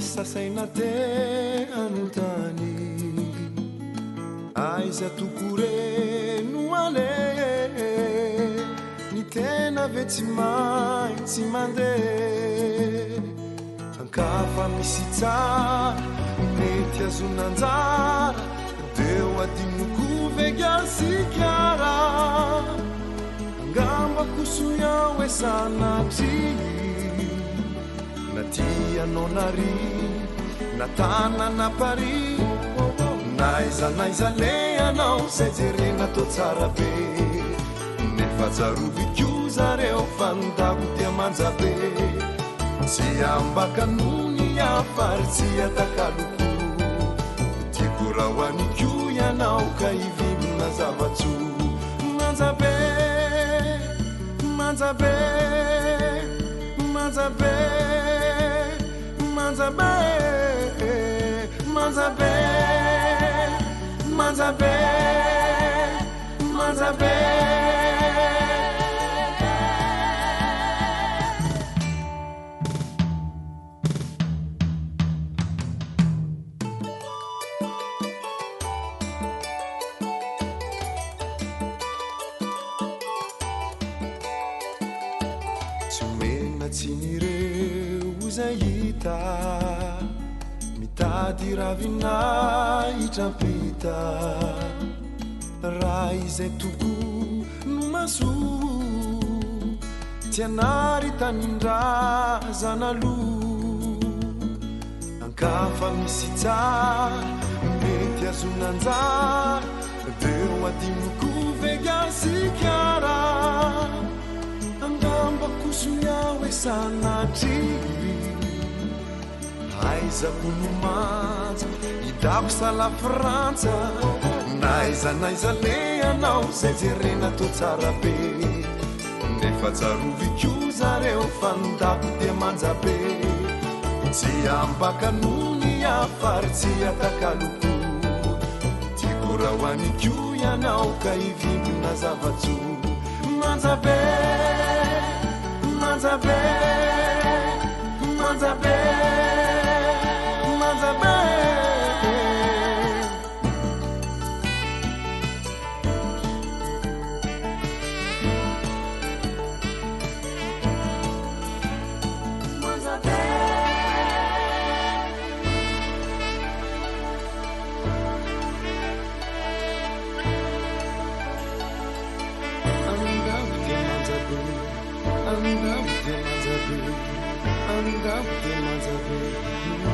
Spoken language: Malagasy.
sasaina te anontany aiza tokoreno ale ny tena ve tsy maintsy mandeha ankafa misy tsara mety azonanjara deo adinoko vegasikara angamba kosoiao e sanatry natianao nary natanana pari naiza le anao zay jerena tao tsara be nefa tsaroviko zareo fandako tia manja be tsy ambaka nony afary tsy atakaloko tiako raha hoaniko ianao ka hivibona zavatso manja be manja be manja be manja be manja be manja be manja be tsomena tsinireo zay hita mitady ravinaitrampita raha izay toko no maso tianary tanindrazanalo ankafa misy tsara mety azonanjara deo adinoko vegasikara angamba kosoiao e sanatry aizako no manja hidako sala frantsa naiza le anao zay jerena tao tsara be nefa tsaroviko zareo fandako tia manja be tsy ambaka nony afary tsy atakaloko tiako raha hoaniko ianao ka hivimbona zavatso manja be manja be manja be manja be I'm